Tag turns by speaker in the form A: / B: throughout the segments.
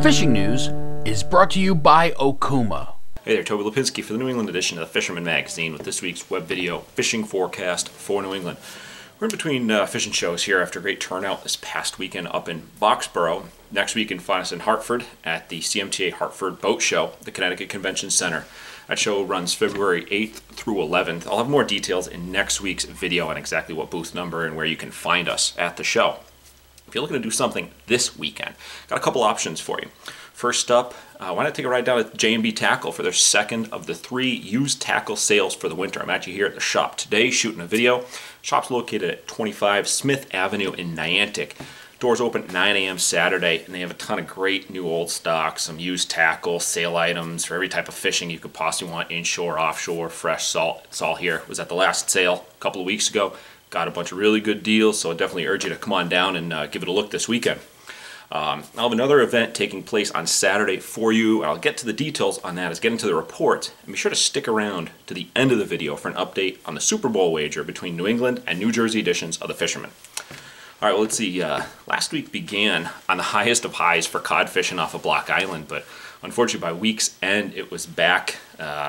A: The fishing news is brought to you by Okuma.
B: Hey there, Toby Lapinski for the New England edition of the Fisherman magazine with this week's web video fishing forecast for New England. We're in between fishing shows here after a great turnout this past weekend up in Boxboro. Next week you can find us in Hartford at the CMTA Hartford Boat Show at the Connecticut Convention Center. That show runs February 8th through 11th. I'll have more details in next week's video on exactly what booth number and where you can find us at the show. If you're looking to do something this weekend, got a couple options for you. First up, why not take a ride down at J&B Tackle for their second of the 3 used tackle sales for the winter. I'm actually here at the shop today shooting a video. Shop's located at 25 Smith Avenue in Niantic. Doors open at 9 a.m. Saturday, and they have a ton of great new old stock, some used tackle, sale items for every type of fishing you could possibly want, inshore, offshore, fresh, salt. It's all here. It was at the last sale a couple of weeks ago. Got a bunch of really good deals, so I definitely urge you to come on down and give it a look this weekend. I'll have another event taking place on Saturday for you. I'll get to the details on that as get into the report. And be sure to stick around to the end of the video for an update on the Super Bowl wager between New England and New Jersey editions of the Fisherman. All right, well, let's see. Last week began on the highest of highs for cod fishing off of Block Island, but unfortunately by week's end it was back.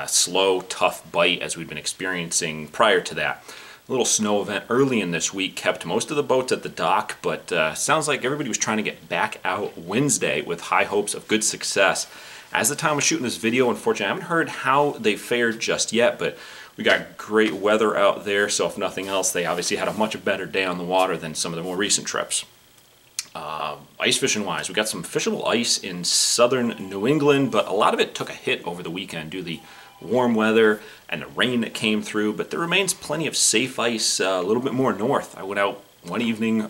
B: Slow, tough bite as we'd been experiencing prior to that. A little snow event early in this week kept most of the boats at the dock, but sounds like everybody was trying to get back out Wednesday with high hopes of good success. As the time of shooting this video, unfortunately, I haven't heard how they fared just yet, but we got great weather out there, so if nothing else, they obviously had a much better day on the water than some of the more recent trips. Ice fishing wise, we got some fishable ice in southern New England, but a lot of it took a hit over the weekend due to the warm weather and the rain that came through, but there remains plenty of safe ice a little bit more north. I went out one evening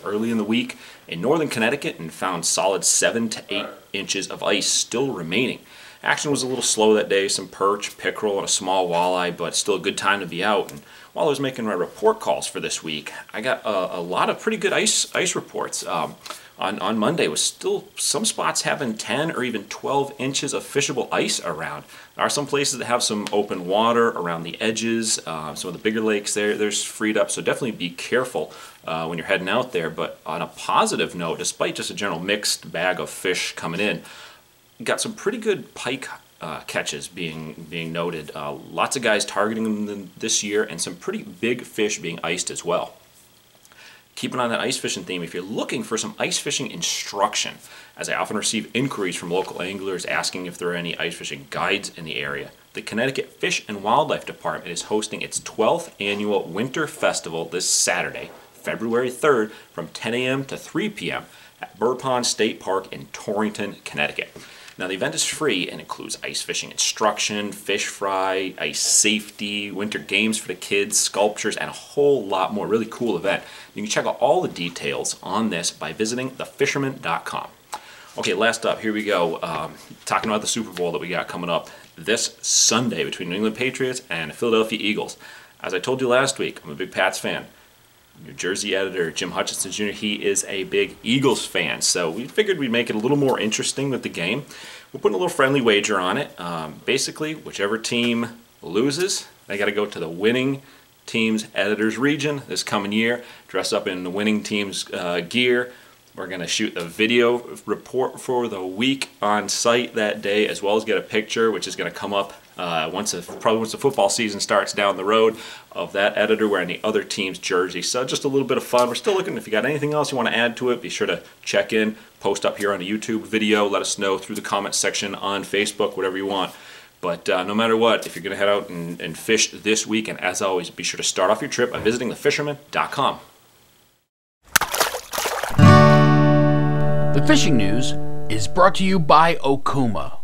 B: early in the week in northern Connecticut and found solid 7 to 8 inches of ice still remaining. Action was a little slow that day, some perch, pickerel, and a small walleye, but still a good time to be out. And while I was making my report calls for this week, I got a lot of pretty good ice reports. On Monday was still some spots having 10 or even 12 inches of fishable ice around. There are some places that have some open water around the edges. Some of the bigger lakes there's freed up, so definitely be careful when you're heading out there. But on a positive note, despite just a general mixed bag of fish coming in, got some pretty good pike catches being noted. Lots of guys targeting them this year, and some pretty big fish being iced as well. Keeping on that ice fishing theme, if you're looking for some ice fishing instruction, as I often receive inquiries from local anglers asking if there are any ice fishing guides in the area, the Connecticut Fish and Wildlife Department is hosting its 12th annual Winter Festival this Saturday, February 3rd, from 10 a.m. to 3 p.m. at Burr Pond State Park in Torrington, Connecticut. Now, the event is free and includes ice fishing instruction, fish fry, ice safety, winter games for the kids, sculptures, and a whole lot more. Really cool event. You can check out all the details on this by visiting thefisherman.com. Okay, last up, here we go. Talking about the Super Bowl that we got coming up this Sunday between New England Patriots and the Philadelphia Eagles. As I told you last week, I'm a big Pats fan. New Jersey editor Jim Hutchinson Jr., he is a big Eagles fan, so we figured we'd make it a little more interesting with the game. We're putting a little friendly wager on it. Basically, whichever team loses, they got to go to the winning team's editor's region this coming year, dress up in the winning team's gear. We're going to shoot a video report for the week on site that day, as well as get a picture, which is going to come up probably once the football season starts down the road, of that editor wearing the other team's jersey. So just a little bit of fun. We're still looking. If you got anything else you want to add to it, be sure to check in, post up here on the YouTube video, let us know through the comments section on Facebook, whatever you want. But no matter what, if you're going to head out and fish this week, and as always, be sure to start off your trip by visiting thefisherman.com.
A: The fishing news is brought to you by Okuma.